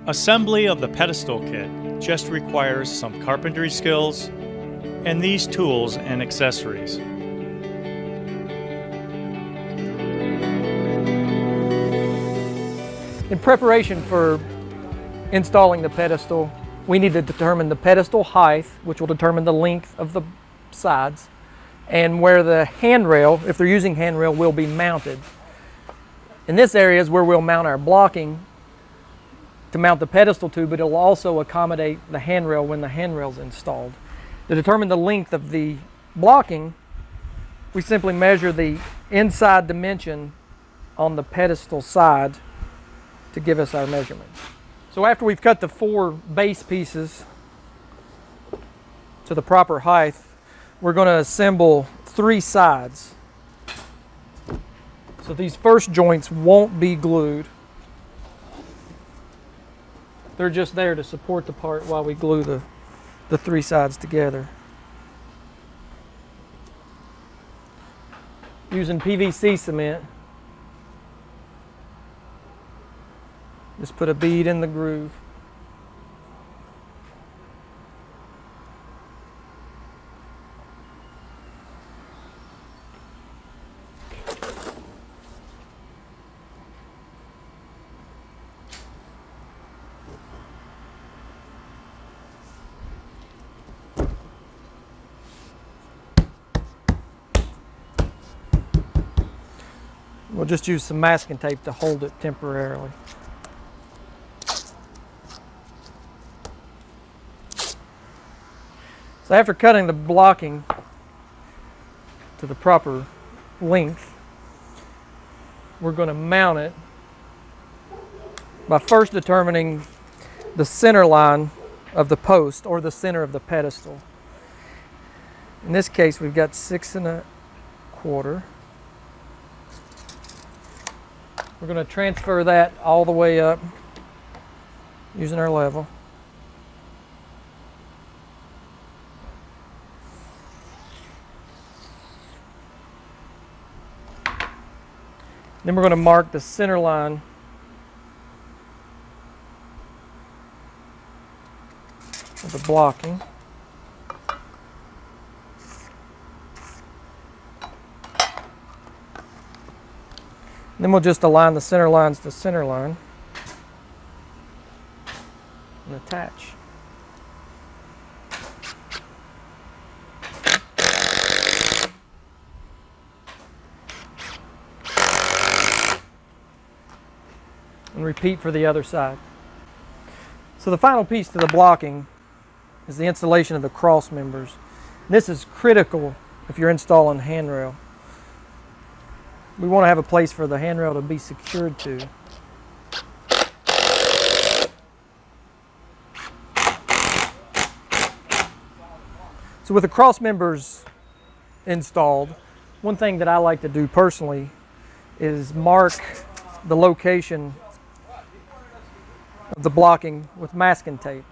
Assembly of the pedestal kit just requires some carpentry skills and these tools and accessories. In preparation for installing the pedestal, we need to determine the pedestal height, which will determine the length of the sides, and where the handrail, if they're using handrail, will be mounted. In this area is where we'll mount our blocking to mount the pedestal to, but it'll also accommodate the handrail when the handrail's installed. To determine the length of the blocking, we simply measure the inside dimension on the pedestal side to give us our measurement. So after we've cut the 4 base pieces to the proper height, we're going to assemble 3 sides. So these first joints won't be glued. They're just there to support the part while we glue the 3 sides together. Using PVC cement, just put a bead in the groove. We'll just use some masking tape to hold it temporarily. So after cutting the blocking to the proper length, we're going to mount it by first determining the center line of the post or the center of the pedestal. In this case, we've got 6 1/4. We're going to transfer that all the way up using our level. Then we're going to mark the center line of the blocking. Then we'll just align the center lines to center line and attach. And repeat for the other side. So the final piece to the blocking is the installation of the cross members. This is critical if you're installing handrail. We want to have a place for the handrail to be secured to. So with the cross members installed, one thing that I like to do personally is mark the location of the blocking with masking tape.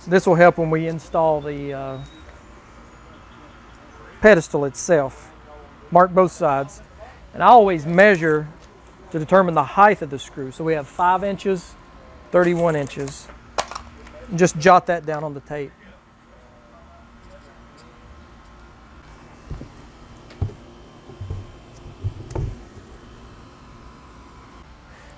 This will help when we install the pedestal itself. Mark both sides, and I always measure to determine the height of the screw. So we have 5 inches, 31 inches, and just jot that down on the tape.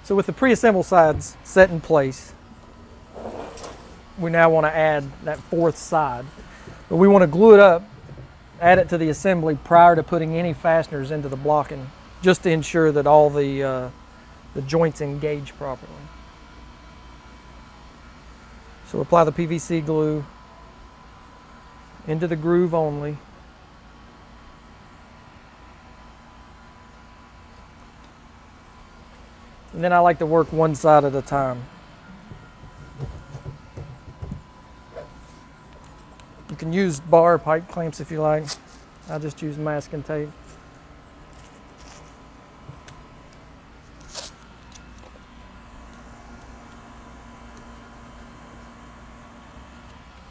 So with the pre-assembled sides set in place, we now want to add that 4th side, but we want to glue it up, add it to the assembly prior to putting any fasteners into the blocking, just to ensure that all the joints engage properly. So apply the PVC glue into the groove only. And then I like to work one side at a time. You can use bar or pipe clamps if you like. I just use masking tape.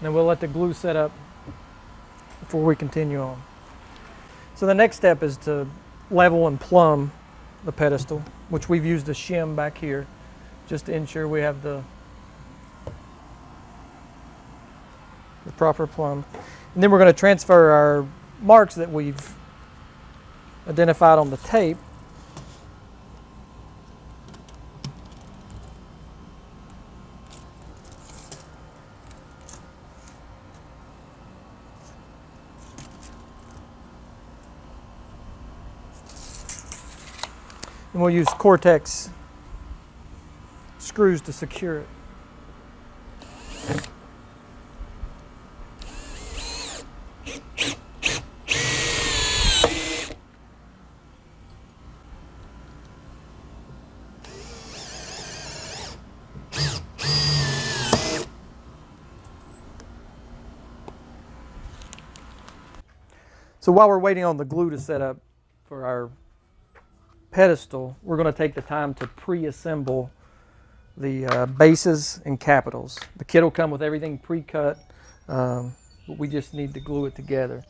Then we'll let the glue set up before we continue on. So the next step is to level and plumb the pedestal, which we've used a shim back here just to ensure we have the proper plumb. And then we're going to transfer our marks that we've identified on the tape and we'll use Cortex screws to secure it. So while we're waiting on the glue to set up for our pedestal, we're going to take the time to pre-assemble the bases and capitals. The kit will come with everything pre-cut, but we just need to glue it together.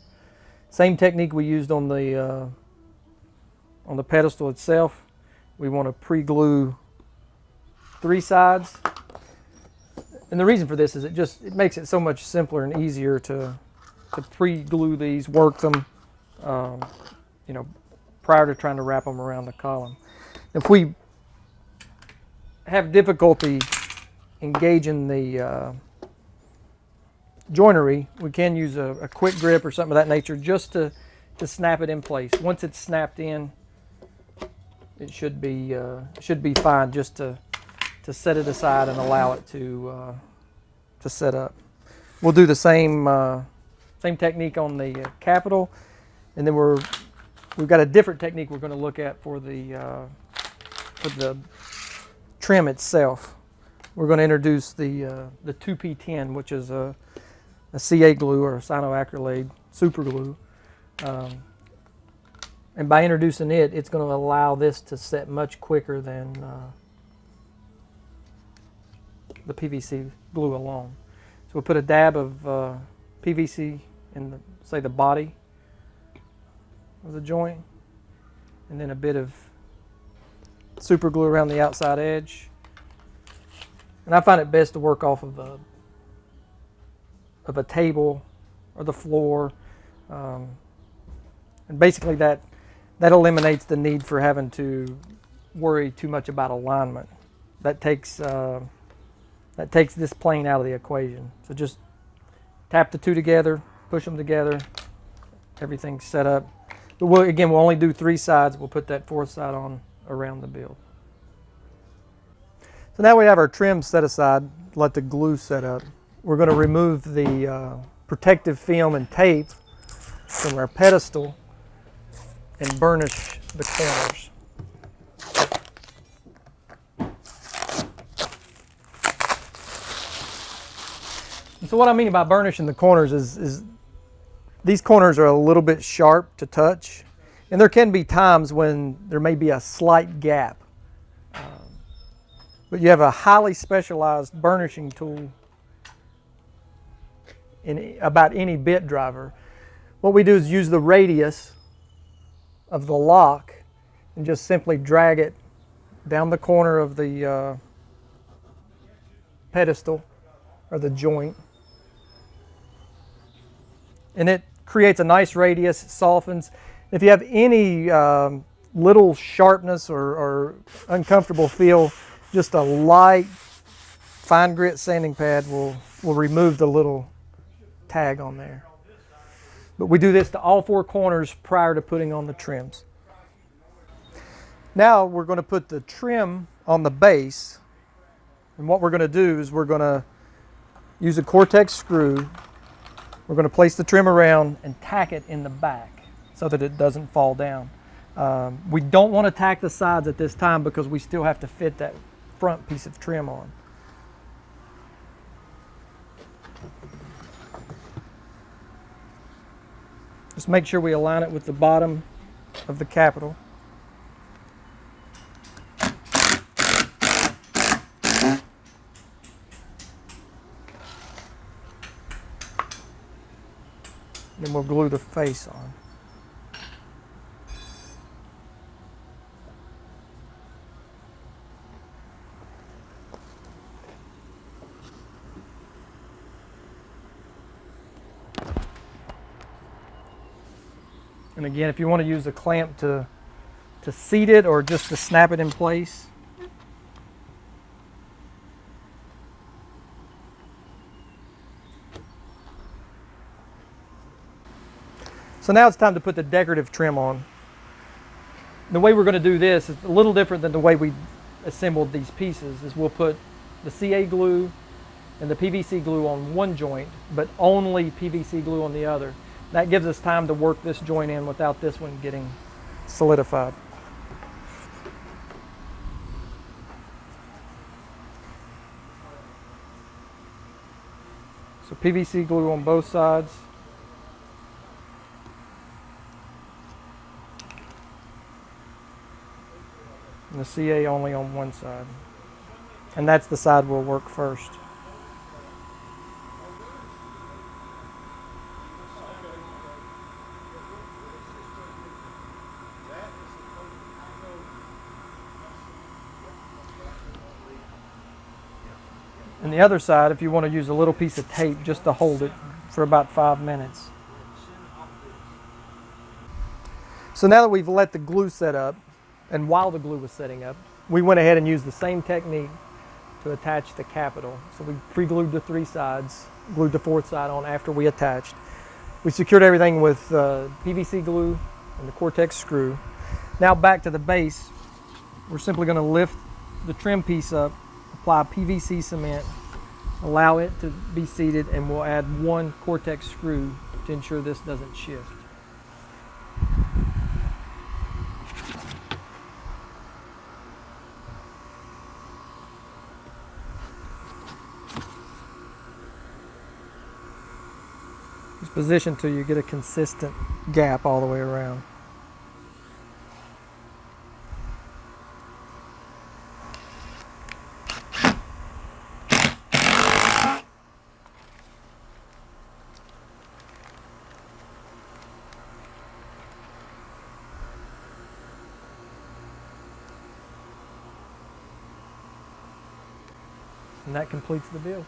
Same technique we used on the pedestal itself. We want to pre-glue 3 sides, and the reason for this is it makes it so much simpler and easier to pre-glue these, work them, you know, prior to trying to wrap them around the column. If we have difficulty engaging the joinery, we can use a quick grip or something of that nature just to snap it in place. Once it's snapped in, it should be fine just to set it aside and allow it to set up. We'll do the same technique on the capital, and then we've got a different technique we're going to look at for the trim itself. We're going to introduce the 2P10, which is a CA glue or a cyanoacrylate super glue, and by introducing it, it's going to allow this to set much quicker than the PVC glue alone. So we'll put a dab of PVC in say the body of the joint, and then a bit of super glue around the outside edge. And I find it best to work off of a table or the floor, and basically that eliminates the need for having to worry too much about alignment. That takes this plane out of the equation. So just tap the two together, push them together, everything's set up. But we'll only do 3 sides. We'll put that 4th side on around the build. So now we have our trim set aside, let the glue set up. We're going to remove the protective film and tape from our pedestal and burnish the corners. And so what I mean by burnishing the corners is these corners are a little bit sharp to touch, and there can be times when there may be a slight gap. But you have a highly specialized burnishing tool in about any bit driver. What we do is use the radius of the lock and just simply drag it down the corner of the pedestal or the joint. And it creates a nice radius, it softens. If you have any little sharpness or uncomfortable feel, just a light fine grit sanding pad will remove the little tag on there. But we do this to all 4 corners prior to putting on the trims. Now we're going to put the trim on the base, and what we're going to do is we're going to use a Cortex screw. We're going to place the trim around and tack it in the back so that it doesn't fall down. We don't want to tack the sides at this time because we still have to fit that front piece of trim on. Just make sure we align it with the bottom of the capital. Then we'll glue the face on. And again, if you want to use a clamp to seat it or just to snap it in place. So now it's time to put the decorative trim on. The way we're going to do this is a little different than the way we assembled these pieces. Is we'll put the CA glue and the PVC glue on one joint, but only PVC glue on the other. That gives us time to work this joint in without this one getting solidified. So PVC glue on both sides. And the CA only on one side. And that's the side we'll work first. And the other side, if you want to use a little piece of tape just to hold it for about 5 minutes. So now that we've let the glue set up, and while the glue was setting up, we went ahead and used the same technique to attach the capital. So we pre-glued the 3 sides, glued the 4th side on after we attached. We secured everything with PVC glue and the Cortex screw. Now back to the base, we're simply going to lift the trim piece up, apply PVC cement, allow it to be seated, and we'll add 1 Cortex screw to ensure this doesn't shift. Just position till you get a consistent gap all the way around. And that completes the build.